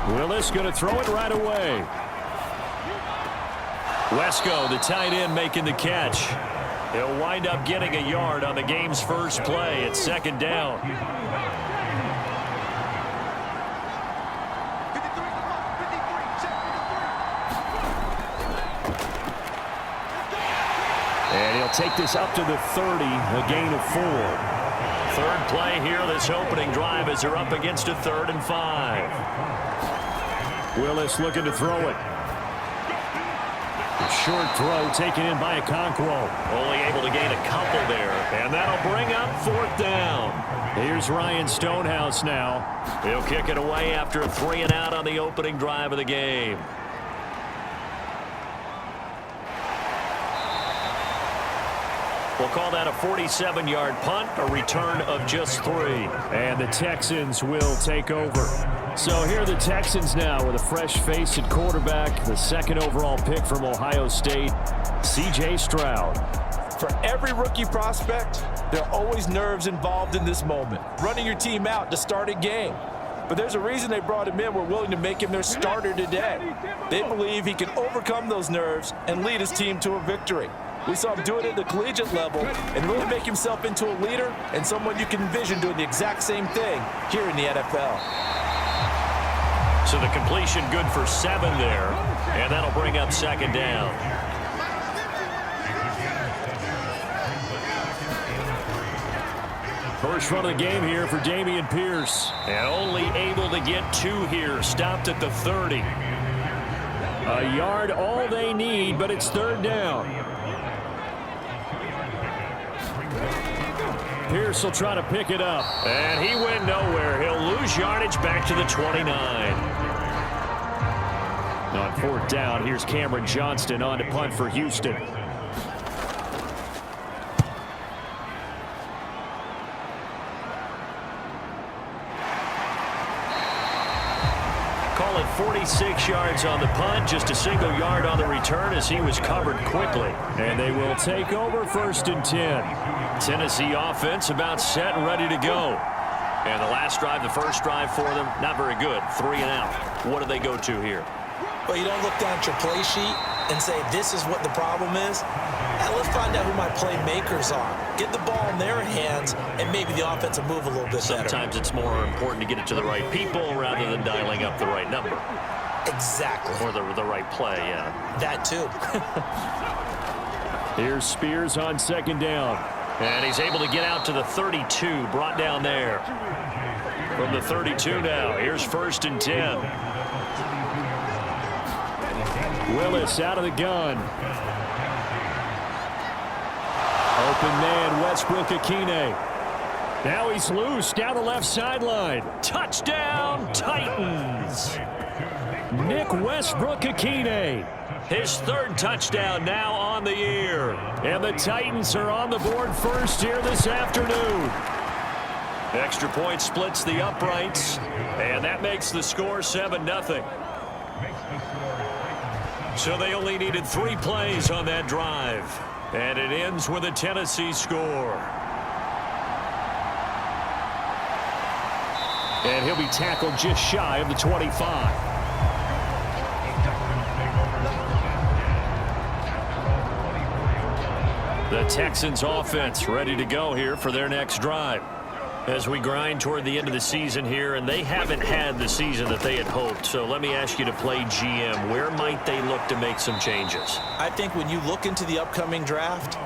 Willis going to throw it right away. Wesco, the tight end, making the catch. He'll wind up getting a yard on the game's first play. It's second down. And he'll take this up to the 30, a gain of 4. Third play here, this opening drive, as they're up against a 3rd and 5. Willis looking to throw it. A short throw taken in by Okonkwo. Only able to gain a couple there, and that'll bring up 4th down. Here's Ryan Stonehouse now. He'll kick it away after a 3 and out on the opening drive of the game. We'll call that a 47-yard punt, a return of just 3. And the Texans will take over. So here are the Texans now with a fresh face at quarterback, the 2nd overall pick from Ohio State, C.J. Stroud. For every rookie prospect, there are always nerves involved in this moment, running your team out to start a game. But there's a reason they brought him in. We're willing to make him their starter today. They believe he can overcome those nerves and lead his team to a victory. We saw him do it at the collegiate level and really make himself into a leader and someone you can envision doing the exact same thing here in the NFL. So the completion good for 7 there, and that'll bring up 2nd down. First run of the game here for Dameon Pierce. And only able to get 2 here, stopped at the 30. A yard all they need, but it's 3rd down. Pierce will try to pick it up. And he went nowhere. He'll lose yardage back to the 29. On 4th down, here's Cameron Johnston on to punt for Houston. Call it 46 yards on the punt, just a single yard on the return as he was covered quickly. And they will take over 1st and 10. Tennessee offense about set and ready to go. And the last drive, the first drive for them, not very good. 3 and out. What do they go to here? Well, you don't look down at your play sheet and say, this is what the problem is. Now, let's find out who my playmakers are. Get the ball in their hands, and maybe the offense will move a little bit better. Sometimes it's more important to get it to the right people rather than dialing up the right number. Exactly. Or the right play, yeah. That, too. Here's Spears on 2nd down. And he's able to get out to the 32, brought down there. From the 32 now, here's 1st and 10. Willis out of the gun. Open man, Westbrook-Ikhine. Now he's loose down the left sideline. Touchdown, Titans. Nick Westbrook-Ikhine. His 3rd touchdown now on the year. And the Titans are on the board first here this afternoon. Extra point splits the uprights. And that makes the score 7-0. So they only needed 3 plays on that drive. And it ends with a Tennessee score. And he'll be tackled just shy of the 25. The Texans offense ready to go here for their next drive. As we grind toward the end of the season here, and they haven't had the season that they had hoped. So let me ask you to play GM. Where might they look to make some changes? I think when you look into the upcoming draft,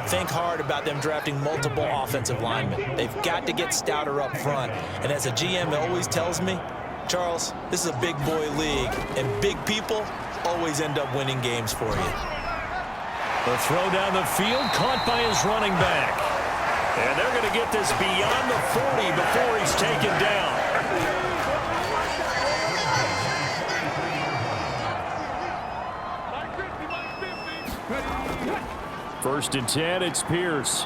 think hard about them drafting multiple offensive linemen. They've got to get stouter up front. And as a GM always tells me, Charles, this is a big boy league, and big people always end up winning games for you. The throw down the field, caught by his running back. And they're going to get this beyond the 40 before he's taken down. First and 10, it's Pierce.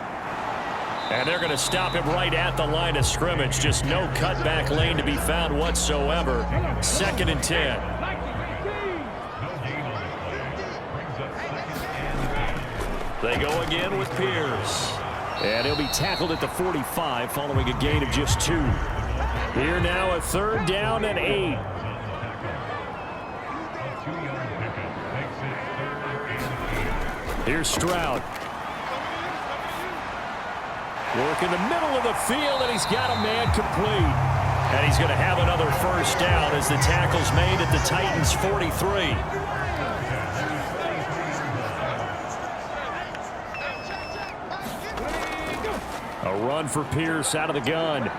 And they're going to stop him right at the line of scrimmage. Just no cutback lane to be found whatsoever. 2nd and 10. They go again with Pierce. And he'll be tackled at the 45 following a gain of just 2. Here now, a 3rd down and 8. Here's Stroud. Work in the middle of the field, and he's got a man complete. And he's going to have another first down as the tackle's made at the Titans' 43. A run for Pierce out of the gun.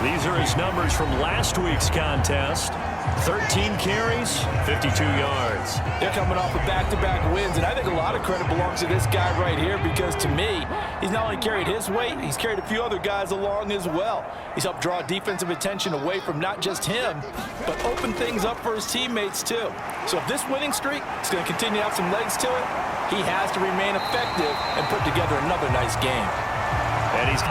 These are his numbers from last week's contest. 13 carries, 52 yards. They're coming off of back-to-back wins, and I think a lot of credit belongs to this guy right here because, to me, he's not only carried his weight, he's carried a few other guys along as well. He's helped draw defensive attention away from not just him, but open things up for his teammates, too. So if this winning streak is going to continue to have some legs to it, he has to remain effective and put together another nice game. And he's...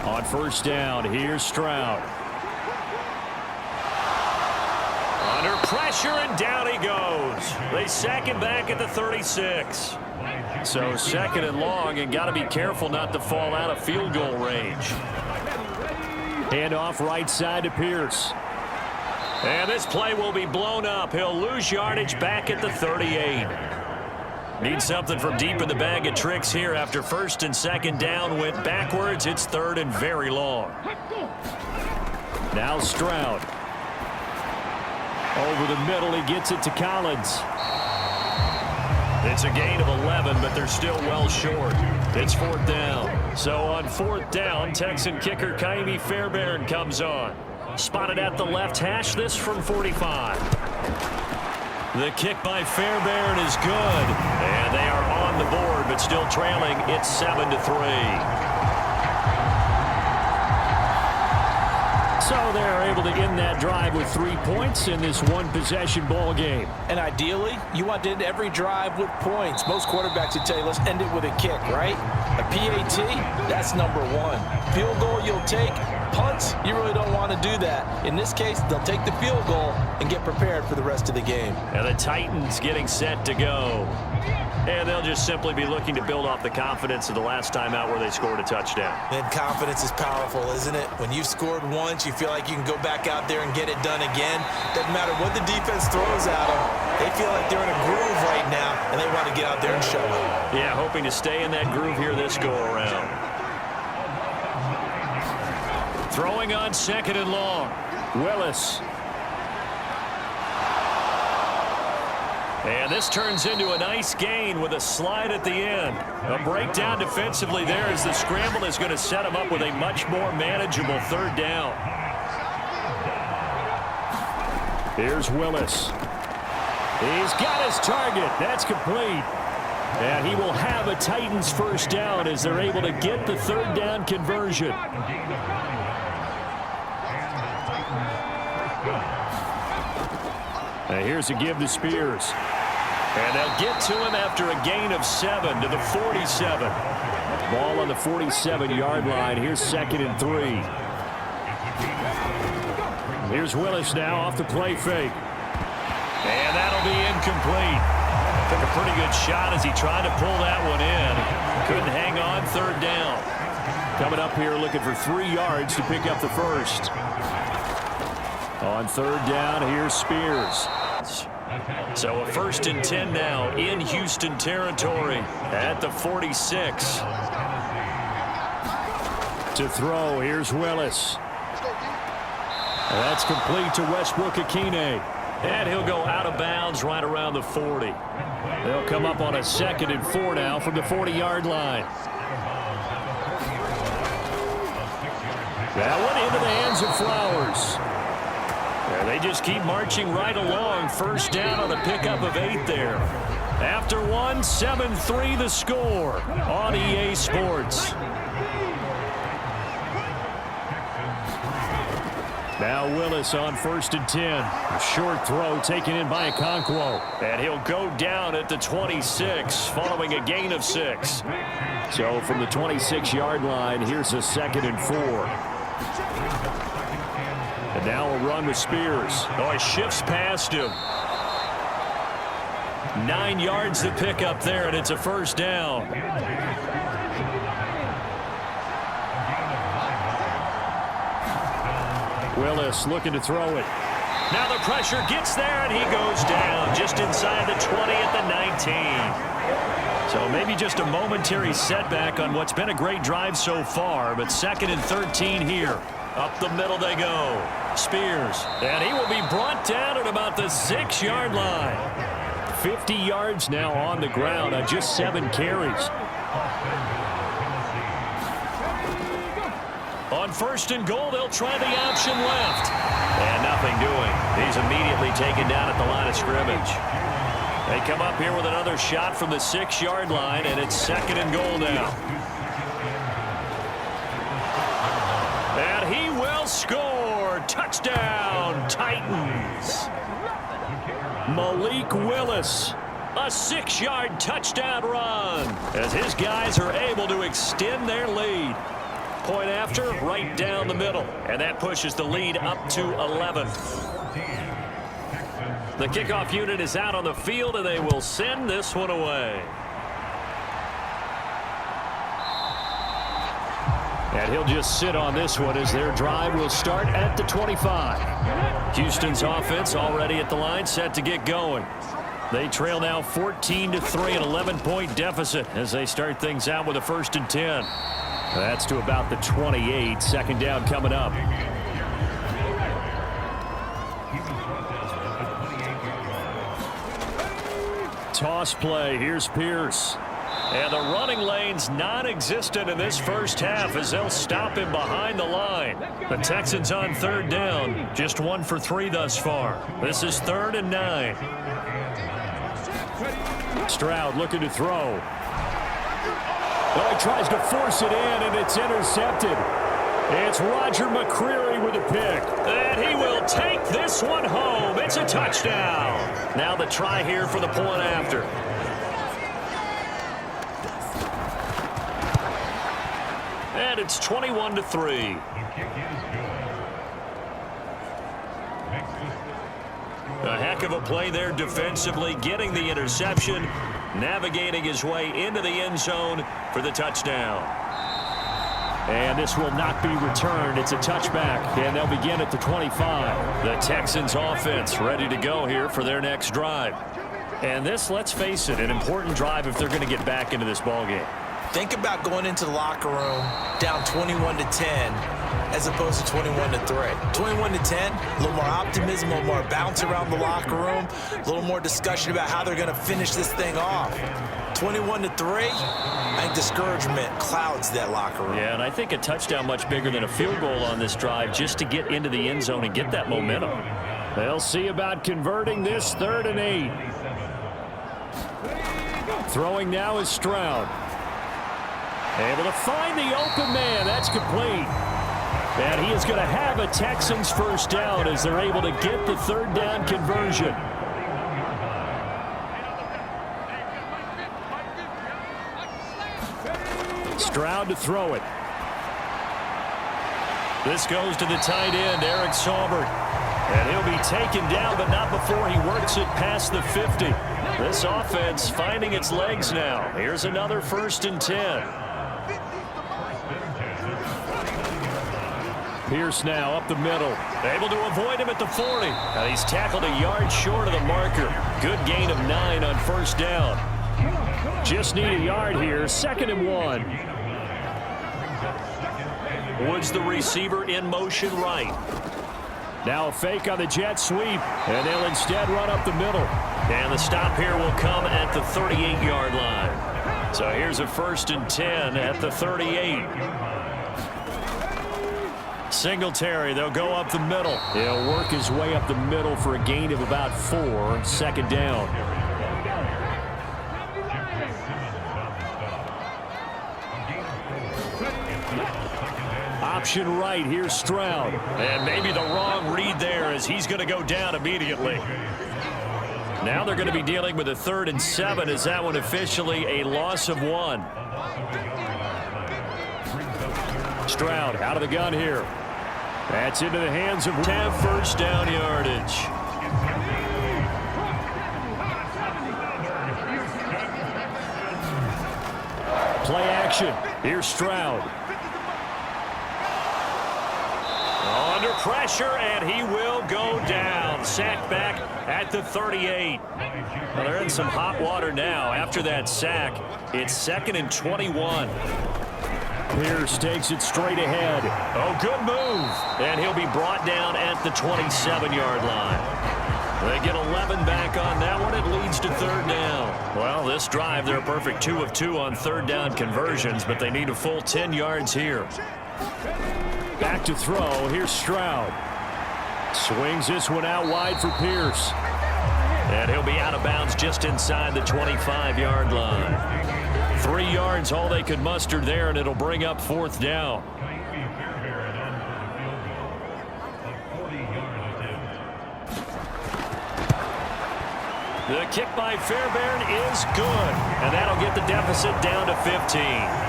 On first down, here's Stroud. Under pressure, and down he goes. They sack him back at the 36. So second and long, and got to be careful not to fall out of field goal range. Hand off right side to Pierce. And this play will be blown up. He'll lose yardage back at the 38. Need something from deep in the bag of tricks here after first and second down went backwards. It's third and very long. Now Stroud. Over the middle, he gets it to Collins. It's a gain of 11, but they're still well short. It's fourth down. So on fourth down, Texan kicker Kaimi Fairbairn comes on. Spotted at the left hash, this from 45. The kick by Fairbairn is good. And they are on the board, but still trailing. It's 7-3. So they're able to end that drive with 3 points in this one-possession ball game. And ideally, you want to end every drive with points. Most quarterbacks would tell you, let's end it with a kick, right? A PAT, that's number one. Field goal you'll take. Punts, you really don't want to do that. In this case, they'll take the field goal and get prepared for the rest of the game. And the Titans getting set to go. And they'll just simply be looking to build off the confidence of the last time out where they scored a touchdown. And confidence is powerful, isn't it? When you've scored once, you feel like you can go back out there and get it done again. Doesn't matter what the defense throws at them. They feel like they're in a groove right now, and they want to get out there and show it. Yeah, hoping to stay in that groove here this go-around. Throwing on second and long. Willis. And this turns into a nice gain with a slide at the end. A breakdown defensively there as the scramble is going to set him up with a much more manageable third down. Here's Willis. He's got his target. That's complete. And he will have a Titans first down as they're able to get the third down conversion. And here's a give to Spears. And they'll get to him after a gain of 7 to the 47. Ball on the 47-yard line. Here's second and 3. Here's Willis now off the play fake. And that'll be incomplete. Took a pretty good shot as he tried to pull that one in. Couldn't hang on, third down. Coming up here looking for 3 yards to pick up the first. On third down, here's Spears. So a first and 10 now in Houston territory at the 46. To throw, here's Willis. That's complete to Westbrook-Ikhine. And he'll go out of bounds right around the 40. They'll come up on a second and 4 now from the 40-yard line. That one into the hands of Flowers. And they just keep marching right along. First down on a pickup of 8 there. After one, 7-3 the score on EA Sports. Now Willis on first and 10. A short throw taken in by Okonkwo. And he'll go down at the 26 following a gain of 6. So from the 26-yard line, here's a second and 4. And now a run with Spears. Oh, he shifts past him. 9 yards to pick up there, and it's a first down. Willis looking to throw it. Now the pressure gets there, and he goes down just inside the 20 at the 19. So maybe just a momentary setback on what's been a great drive so far, but 2nd and 13 here. Up the middle they go. Spears, and he will be brought down at about the 6-yard line. 50 yards now on the ground on just 7 carries. On 1st and goal, they'll try the option left. And nothing doing. He's immediately taken down at the line of scrimmage. They come up here with another shot from the 6-yard line, and it's 2nd and goal now. And he will score. Touchdown, Titans. Malik Willis. A 6-yard touchdown run as his guys are able to extend their lead. Point after, right down the middle. And that pushes the lead up to 11. The kickoff unit is out on the field, and they will send this one away. And he'll just sit on this one as their drive will start at the 25. Houston's offense already at the line, set to get going. They trail now 14-3, an 11-point deficit as they start things out with a 1st and 10. That's to about the 28. 2nd down coming up. Toss play. Here's Pierce. And the running lane's non-existent in this first half as they'll stop him behind the line. The Texans on 3rd down. Just 1 for 3 thus far. This is 3rd and 9. Stroud looking to throw. Oh, he tries to force it in, and it's intercepted. It's Roger McCreary with a pick. And he will take this one home. It's a touchdown. Now the try here for the point after. And it's 21-3. A heck of a play there defensively, getting the interception, navigating his way into the end zone for the touchdown. And this will not be returned. It's a touchback, and they'll begin at the 25. The Texans offense ready to go here for their next drive. And this, let's face it, an important drive if they're going to get back into this ballgame. Think about going into the locker room down 21-10 as opposed to 21-3. 21-10, a little more optimism, a little more bounce around the locker room, a little more discussion about how they're going to finish this thing off. 21-3, I think discouragement clouds that locker room. Yeah, and I think a touchdown much bigger than a field goal on this drive just to get into the end zone and get that momentum. They'll see about converting this 3rd and 8. Throwing now is Stroud. Able to find the open man. That's complete. And he is going to have a Texans 1st down as they're able to get the 3rd down conversion. Stroud to throw it. This goes to the tight end, Eric Saubert. And he'll be taken down, but not before he works it past the 50. This offense finding its legs now. Here's another 1st and 10. Pierce now up the middle. Able to avoid him at the 40. And he's tackled a yard short of the marker. Good gain of 9 on 1st down. Just need a yard here. 2nd and 1. Woods the receiver in motion right. Now a fake on the jet sweep. And they'll instead run up the middle. And the stop here will come at the 38-yard line. So here's a 1st and 10 at the 38. Singletary, they'll go up the middle. He'll work his way up the middle for a gain of about 4. 2nd down. Option right, here's Stroud. And maybe the wrong read there as he's going to go down immediately. Now they're going to be dealing with a 3rd and 7 as that one officially a loss of 1. Stroud out of the gun here. That's into the hands of 10. 1st down yardage. Play action. Here's Stroud. Under pressure, and he will go down. Sacked back at the 38. Well, they're in some hot water now. After that sack, it's 2nd and 21. Pierce takes it straight ahead. Oh, good move. And he'll be brought down at the 27-yard line. They get 11 back on that one. It leads to 3rd down. Well, this drive, they're a perfect 2 of 2 on 3rd down conversions, but they need a full 10 yards here. Back to throw. Here's Stroud. Swings this one out wide for Pierce. And he'll be out of bounds just inside the 25-yard line. 3 yards, all they could muster there, and it'll bring up 4th down. The kick by Fairbairn is good, and that'll get the deficit down to 15.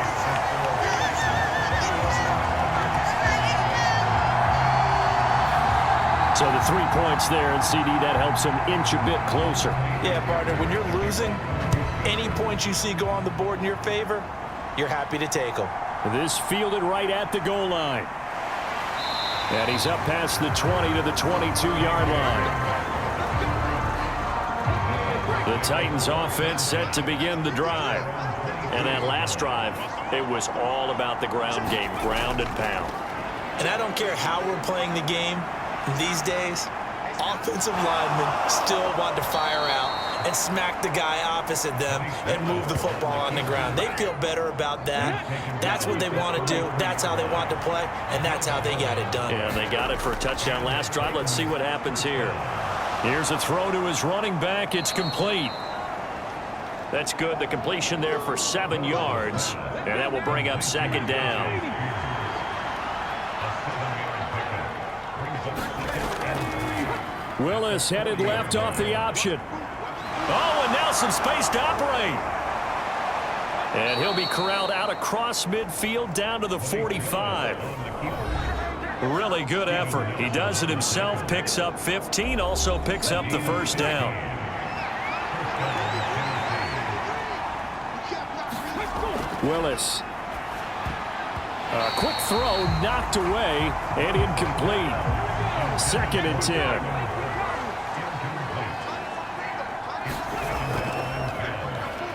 So the 3 points there, and CD, that helps them inch a bit closer. Yeah, partner, when you're losing, any points you see go on the board in your favor, you're happy to take them. This fielded right at the goal line. And he's up past the 20 to the 22-yard line. The Titans offense set to begin the drive. And that last drive, it was all about the ground game, ground and pound. And I don't care how we're playing the game these days, offensive linemen still want to fire out and smack the guy opposite them and move the football on the ground. They feel better about that. That's what they want to do. That's how they want to play, and that's how they got it done. Yeah, they got it for a touchdown last drive. Let's see what happens here. Here's a throw to his running back. It's complete. That's good. The completion there for 7 yards, and that will bring up 2nd down. Willis headed left off the option. Oh, and now some space to operate. And he'll be corralled out across midfield down to the 45. Really good effort. He does it himself, picks up 15, also picks up the 1st down. Willis. A quick throw knocked away and incomplete. 2nd and 10.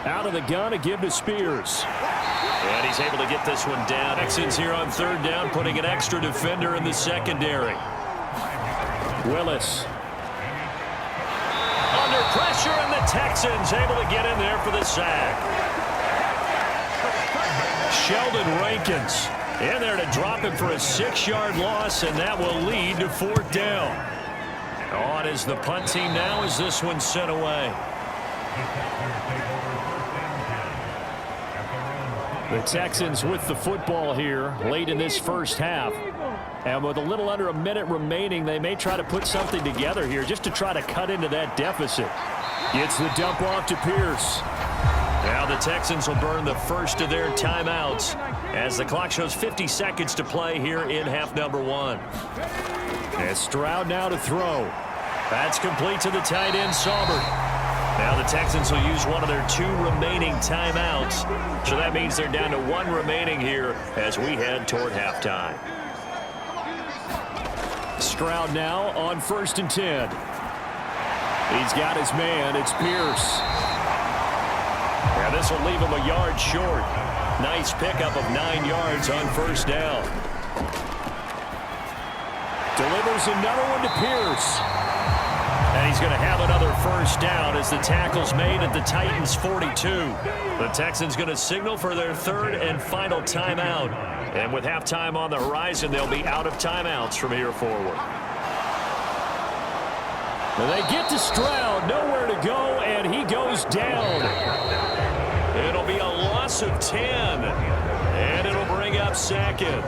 Out of the gun to give to Spears. And he's able to get this one down. Texans here on 3rd down, putting an extra defender in the secondary. Willis. Under pressure, and the Texans able to get in there for the sack. Sheldon Rankins in there to drop him for a 6-yard loss, and that will lead to 4th down. On is the punt team now as this one's sent away. The Texans with the football here late in this first half. And with a little under a minute remaining, they may try to put something together here just to try to cut into that deficit. Gets the dump off to Pierce. Now the Texans will burn the first of their timeouts as the clock shows 50 seconds to play here in half number 1. And Stroud now to throw. That's complete to the tight end, Saubert. Now the Texans will use one of their 2 remaining timeouts. So that means they're down to 1 remaining here as we head toward halftime. Stroud now on 1st and 10. He's got his man. It's Pierce. Now this will leave him a yard short. Nice pickup of 9 yards on 1st down. Delivers another one to Pierce. And he's going to have another 1st down as the tackle's made at the Titans' 42. The Texans going to signal for their 3rd and final timeout. And with halftime on the horizon, they'll be out of timeouts from here forward. And they get to Stroud, nowhere to go, and he goes down. It'll be a loss of 10, and it'll bring up 2nd.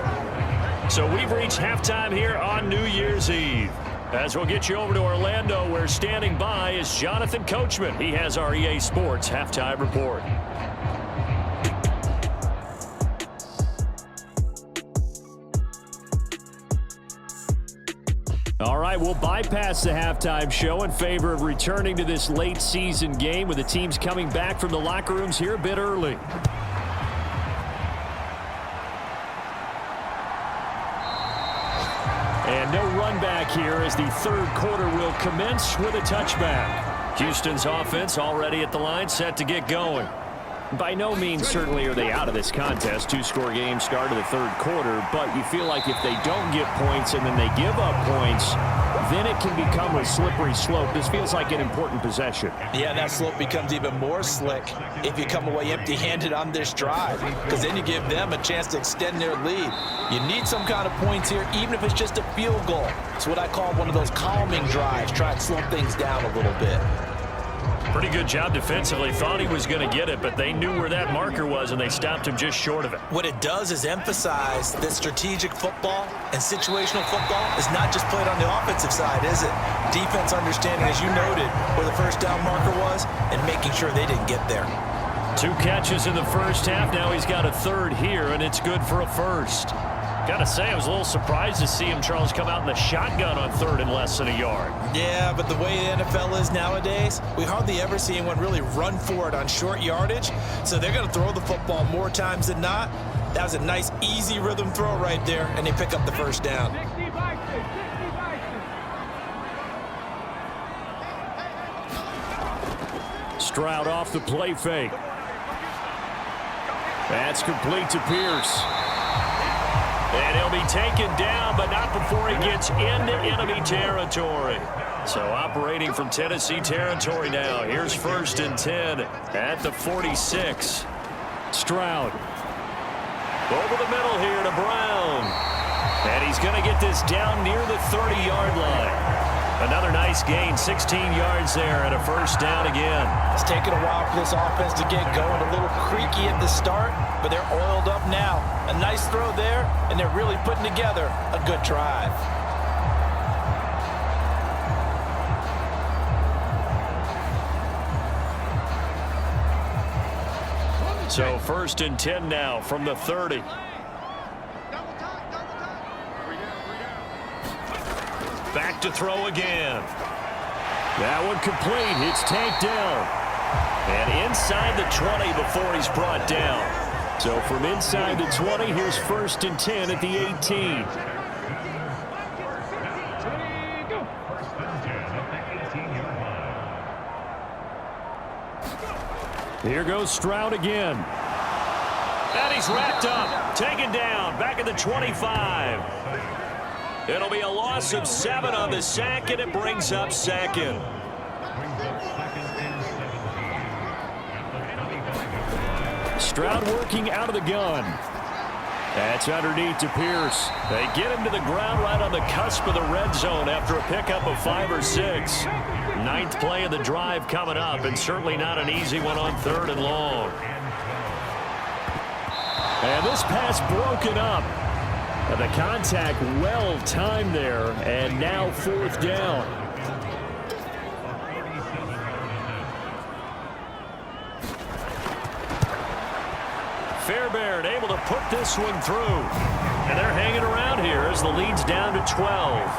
So we've reached halftime here on New Year's Eve. As we'll get you over to Orlando, where standing by is Jonathan Coachman. He has our EA Sports Halftime Report. All right, we'll bypass the halftime show in favor of returning to this late season game with the teams coming back from the locker rooms here a bit early. And no run back here as the third quarter will commence with a touchback. Houston's offense already at the line, set to get going. By no means certainly are they out of this contest. Two-score game start of the third quarter, but you feel like if they don't get points and then they give up points, then it can become a slippery slope. This feels like an important possession. Yeah, that slope becomes even more slick if you come away empty-handed on this drive, because then you give them a chance to extend their lead. You need some kind of points here, even if it's just a field goal. It's what I call one of those calming drives. Try and slow things down a little bit. Pretty good job defensively. Thought he was going to get it, but they knew where that marker was, and they stopped him just short of it. What it does is emphasize that strategic football and situational football is not just played on the offensive side, is it? Defense understanding, as you noted, where the first down marker was and making sure they didn't get there. 2 catches in the first half. Now he's got a third here, and it's good for a first. Got to say, I was a little surprised to see him, Charles, come out in the shotgun on third and less than a yard. Yeah, but the way the NFL is nowadays, we hardly ever see anyone really run for it on short yardage. So they're going to throw the football more times than not. That was a nice, easy rhythm throw right there, and they pick up the first down. Stroud off the play fake. That's complete to Pierce. And he'll be taken down, but not before he gets into enemy territory. So operating from Tennessee territory now. Here's 1st and 10 at the 46. Stroud. Over the middle here to Brown. And he's going to get this down near the 30-yard line. Another nice gain, 16 yards there, and a first down again. It's taken a while for this offense to get going. A little creaky at the start, but they're oiled up now. A nice throw there, and they're really putting together a good drive. So 1st and 10 now from the 30. Back to throw again. That one complete. It's tanked down. And inside the 20 before he's brought down. So from inside the 20, here's 1st and 10 at the 18. Here goes Stroud again. And he's wrapped up. Taken down. Back at the 25. It'll be a loss of 7 on the sack, and it brings up 2nd. Stroud working out of the gun. That's underneath to Pierce. They get him to the ground right on the cusp of the red zone after a pickup of 5 or 6. 9th play of the drive coming up, and certainly not an easy one on 3rd and long. And this pass broken up. The contact well timed there, and now 4th down. Fairbairn able to put this one through. And they're hanging around here as the lead's down to 12.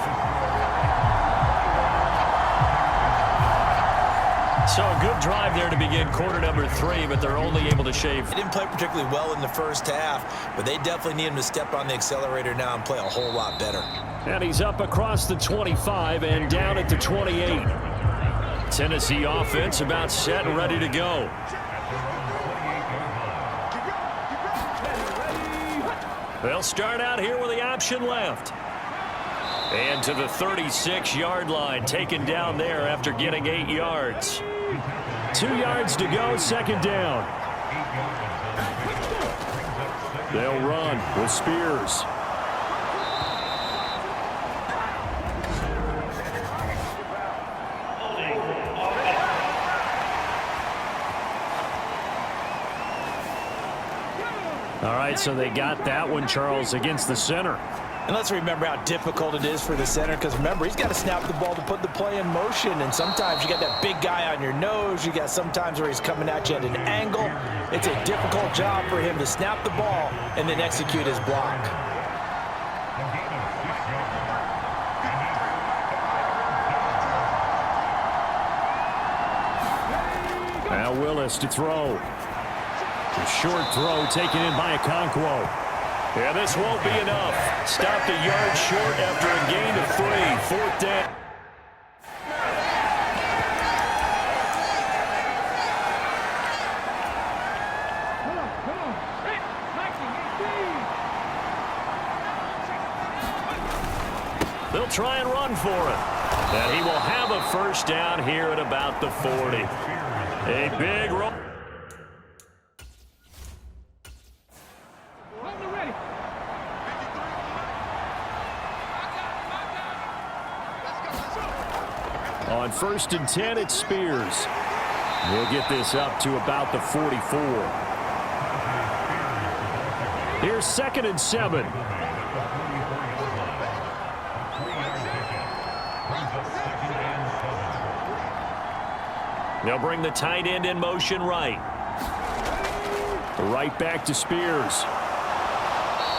So a good drive there to begin quarter number 3, but they're only able to shave. They didn't play particularly well in the first half, but they definitely need him to step on the accelerator now and play a whole lot better. And he's up across the 25 and down at the 28. Tennessee offense about set and ready to go. They'll start out here with the option left. And to the 36-yard line, taken down there after getting 8 yards. 2 yards to go, 2nd down. They'll run with Spears. All right, so they got that one, Charles, against the center. And let's remember how difficult it is for the center, because remember, he's got to snap the ball to put the play in motion, and sometimes you got that big guy on your nose. You got sometimes where he's coming at you at an angle. It's a difficult job for him to snap the ball and then execute his block. Now Willis to throw. A short throw taken in by Okonkwo. Yeah, this won't be enough. Stopped a yard short after a gain of 3. 4th down. They'll try and run for it. And he will have a first down here at about the 40. A big roll. On 1st and 10, it's Spears. We'll get this up to about the 44. Here's 2nd and 7. They'll bring the tight end in motion right. Right back to Spears.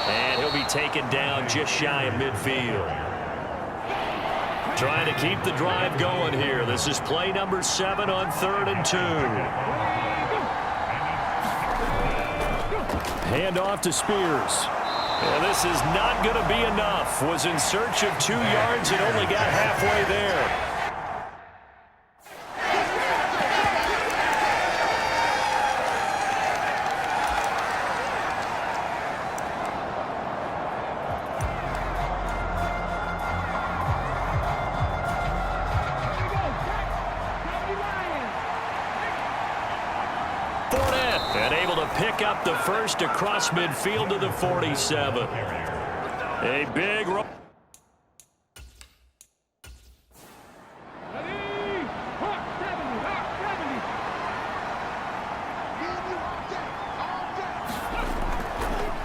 And he'll be taken down just shy of midfield. Trying to keep the drive going here. This is play number 7 on 3rd and 2. Hand off to Spears. And this is not going to be enough. Was in search of 2 yards and only got halfway there. And able to pick up the first across midfield to the 47. A big roll.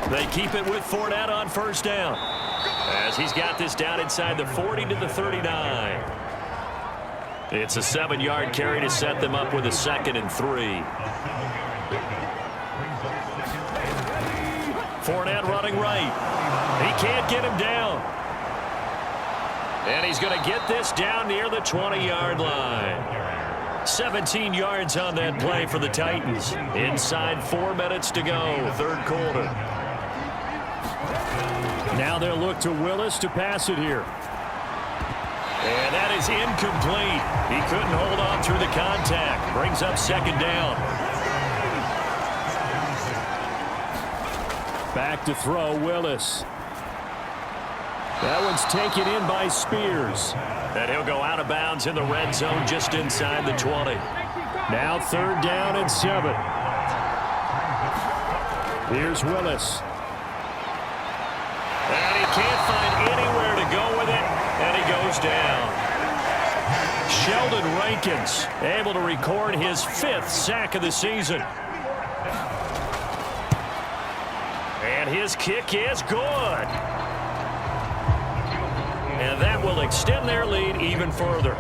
They keep it with Fournette on first down, as he's got this down inside the 40 to the 39. It's a 7-yard carry to set them up with a 2nd and 3. Fournette running right. He can't get him down. And he's going to get this down near the 20-yard line. 17 yards on that play for the Titans. Inside 4 minutes to go, 3rd quarter. Now they'll look to Willis to pass it here. And that is incomplete. He couldn't hold on through the contact. Brings up 2nd down. Back to throw, Willis. That one's taken in by Spears. And he'll go out of bounds in the red zone just inside the 20. Now 3rd down and 7. Here's Willis. And he can't find anywhere to go with it, and he goes down. Sheldon Rankins able to record his 5th sack of the season. And his kick is good. And that will extend their lead even further.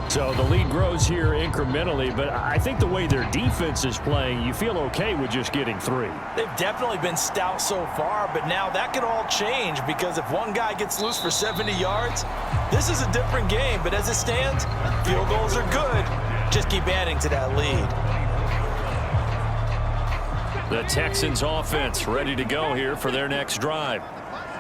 So the lead grows here incrementally, but I think the way their defense is playing, you feel okay with just getting 3. They've definitely been stout so far, but now that could all change, because if one guy gets loose for 70 yards, this is a different game. But as it stands, field goals are good. Just keep adding to that lead. The Texans offense ready to go here for their next drive.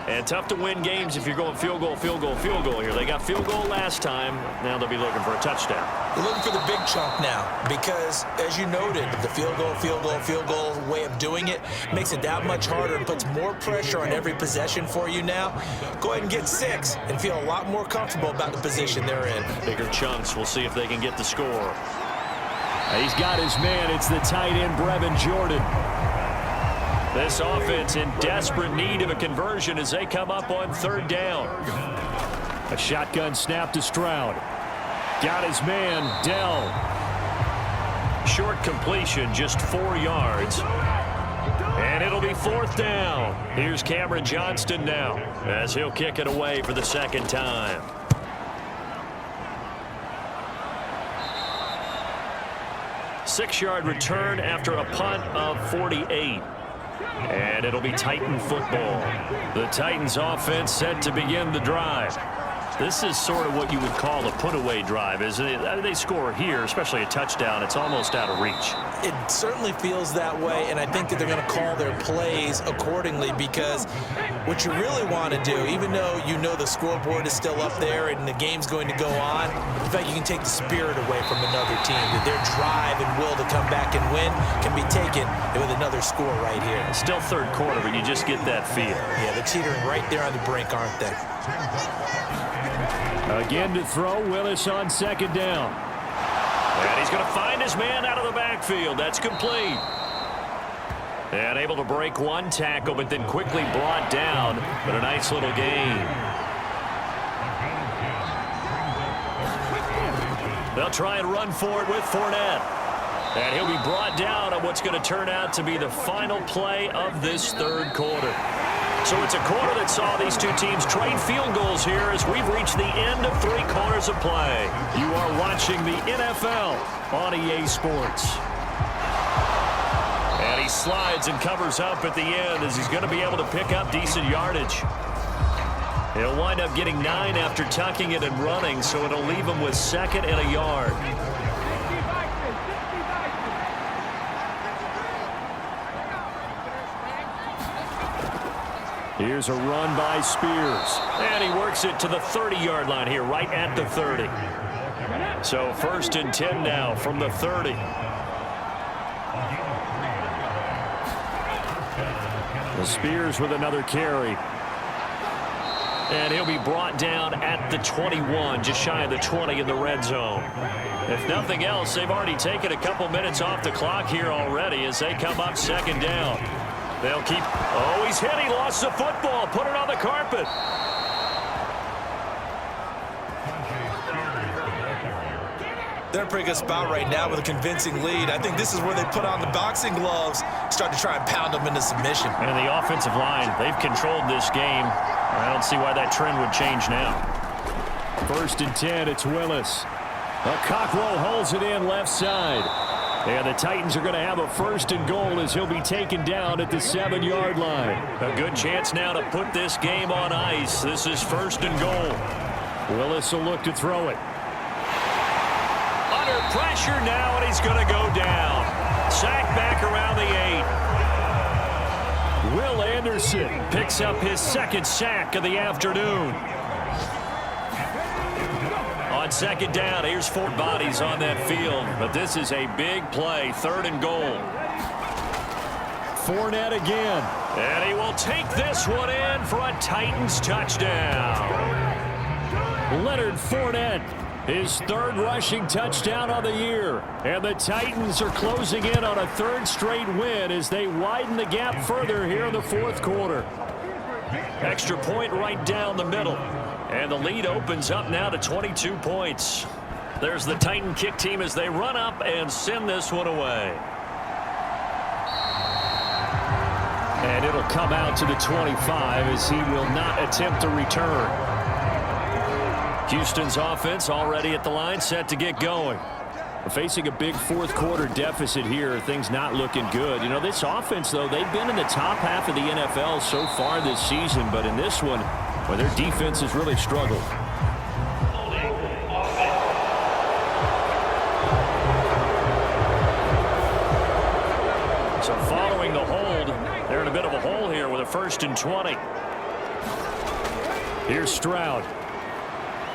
And tough to win games if you're going field goal, field goal, field goal here. They got field goal last time. Now they'll be looking for a touchdown. They're looking for the big chunk now, because, as you noted, the field goal, field goal, field goal way of doing it makes it that much harder and puts more pressure on every possession for you now. Go ahead and get 6 and feel a lot more comfortable about the position they're in. Bigger chunks. We'll see if they can get the score. He's got his man. It's the tight end, Brevin Jordan. This offense in desperate need of a conversion as they come up on 3rd down. A shotgun snap to Stroud. Got his man, Dell. Short completion, just 4 yards. And it'll be 4th down. Here's Cameron Johnston now, as he'll kick it away for the 2nd time. Six-yard return after a punt of 48. And it'll be Titan football. The Titans offense set to begin the drive. This is sort of what you would call a put-away drive. They score here, especially a touchdown, it's almost out of reach. It certainly feels that way, and I think that they're going to call their plays accordingly, because what you really want to do, even though you know the scoreboard is still up there and the game's going to go on, in fact, you can take the spirit away from another team. That their drive and will to come back and win can be taken with another score right here. Still third quarter, but you just get that feel. Yeah, they're teetering right there on the brink, aren't they? Again to throw, Willis on second down. And he's going to find his man out of the backfield. That's complete. And able to break one tackle, but then quickly brought down. But a nice little gain. They'll try and run for it with Fournette. And he'll be brought down on what's going to turn out to be the final play of this third quarter. So it's a quarter that saw these two teams trade field goals here as we've reached the end of 3 quarters of play. You are watching the NFL on EA Sports. And he slides and covers up at the end as he's going to be able to pick up decent yardage. He'll wind up getting 9 after tucking it and running, so it'll leave him with 2nd and a yard. Here's a run by Spears. And he works it to the 30-yard line here, right at the 30. So 1st and 10 now from the 30. The Spears with another carry. And he'll be brought down at the 21, just shy of the 20 in the red zone. If nothing else, they've already taken a couple minutes off the clock here already as they come up 2nd down. They'll keep... Oh, he's hit. He lost the football. Put it on the carpet. They're in a pretty good spot right now with a convincing lead. I think this is where they put on the boxing gloves, start to try and pound them into submission. And the offensive line, they've controlled this game. I don't see why that trend would change now. 1st and 10, it's Willis. Cockrell holds it in left side. And the Titans are going to have a 1st and goal as he'll be taken down at the 7-yard line. A good chance now to put this game on ice. This is 1st and goal. Willis will look to throw it. Under pressure now, and he's going to go down. Sacked back around the 8. Will Anderson picks up his 2nd sack of the afternoon. On 2nd down, here's 4 bodies on that field, but this is a big play, 3rd and goal. Fournette again, and he will take this one in for a Titans touchdown. Leonard Fournette, his 3rd rushing touchdown on the year, and the Titans are closing in on a 3rd straight win as they widen the gap further here in the 4th quarter. Extra point right down the middle. And the lead opens up now to 22 points. There's the Titan kick team as they run up and send this one away. And it'll come out to the 25 as he will not attempt to return. Houston's offense already at the line, set to get going. Facing a big 4th quarter deficit here, things not looking good. You know, this offense, though, they've been in the top half of the NFL so far this season, but in this one, well, their defense has really struggled. So following the hold, they're in a bit of a hole here with a 1st and 20. Here's Stroud.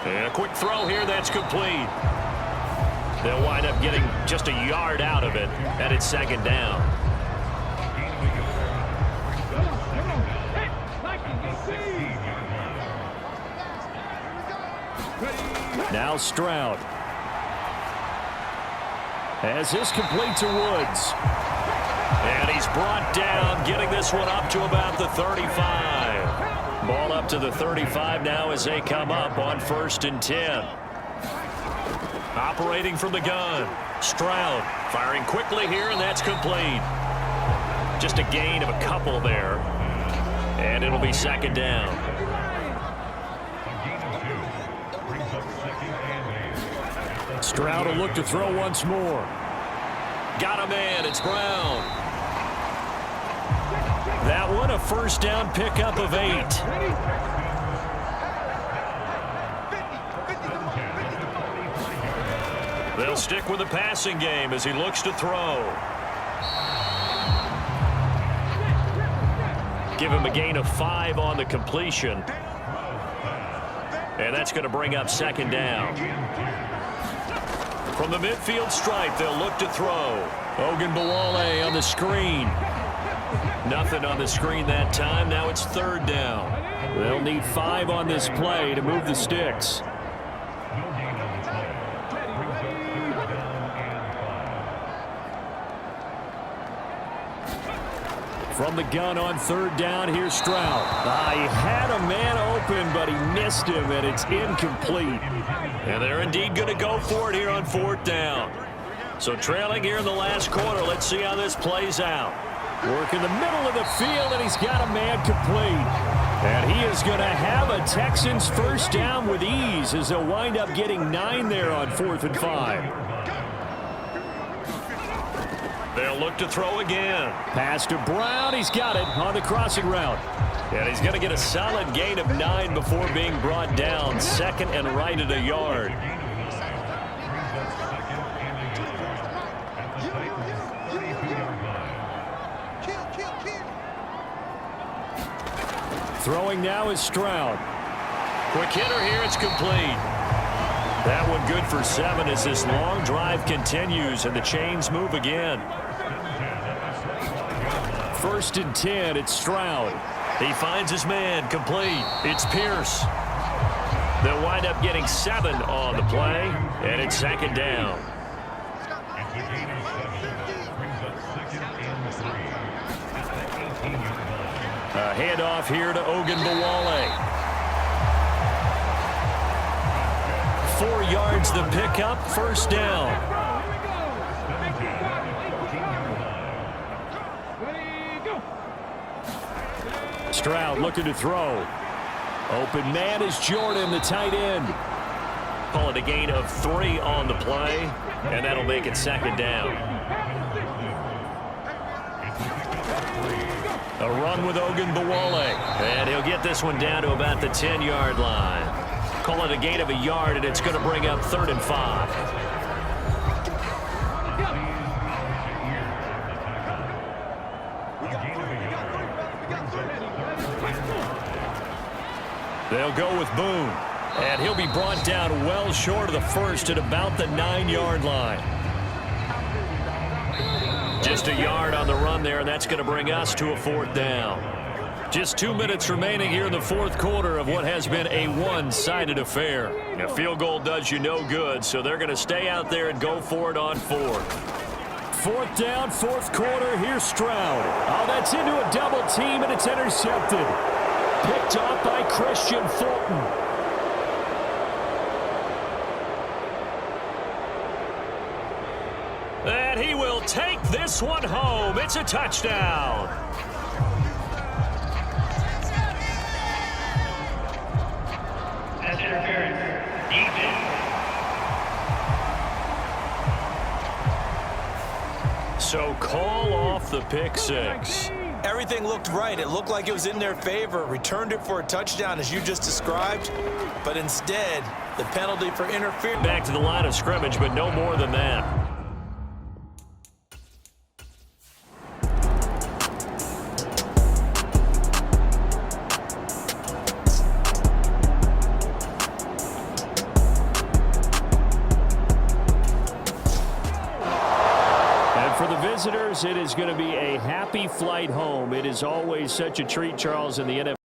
And a quick throw here, that's complete. They'll wind up getting just a yard out of it, and it's 2nd down. Now Stroud. As this complete to Woods. And he's brought down, getting this one up to about the 35. Ball up to the 35 now as they come up on 1st and 10. Operating from the gun. Stroud firing quickly here, and that's complete. Just a gain of a couple there. And it'll be 2nd down. Stroud will look to throw once more. Got a man. It's Brown. That one a 1st down pickup of 8. They'll stick with the passing game as he looks to throw. Give him a gain of 5 on the completion. And that's going to bring up second down. From the midfield stripe, they'll look to throw. Ogunbowale on the screen. Nothing on the screen that time. Now it's third down. They'll need 5 on this play to move the sticks. From the gun on third down, here's Stroud. He had a man open, but he missed him, and it's incomplete. And they're indeed going to go for it here on fourth down. So trailing here in the last quarter, let's see how this plays out. Work in the middle of the field, and he's got a man complete. And he is going to have a Texans first down with ease as they'll wind up getting 9 there on 4th and 5. They'll look to throw again. Pass to Brown. He's got it on the crossing route. And he's going to get a solid gain of 9 before being brought down. Second and right at a yard. Throwing now is Stroud. Quick hitter here. It's complete. That one good for 7 as this long drive continues and the chains move again. First and 10, it's Stroud. He finds his man, complete. It's Pierce. They'll wind up getting 7 on the play, and it's second down. A handoff here to Ogunbowale. 4 yards the pickup, first down. Stroud looking to throw. Open man is Jordan, the tight end. Call it a gain of 3 on the play, and that'll make it second down. A run with Ogunbowale, and he'll get this one down to about the 10-yard line. Call it a gain of a yard, and it's going to bring up 3rd and 5. They'll go with Boone, and he'll be brought down well short of the first at about the 9-yard line. Just a yard on the run there, and that's going to bring us to a 4th down. Just 2 minutes remaining here in the 4th quarter of what has been a one-sided affair. A field goal does you no good, so they're going to stay out there and go for it on 4th. 4th down, 4th quarter. Here's Stroud. Oh, that's into a double team, and it's intercepted. Picked off by Christian Fulton. And he will take this one home. It's a touchdown. That's interference. Defense. So call off the pick 6. Everything looked right. It looked like it was in their favor. Returned it for a touchdown, as you just described. But instead, the penalty for interference. Back to the line of scrimmage, but no more than that. It is going to be a happy flight home. It is always such a treat, Charles, in the NFL.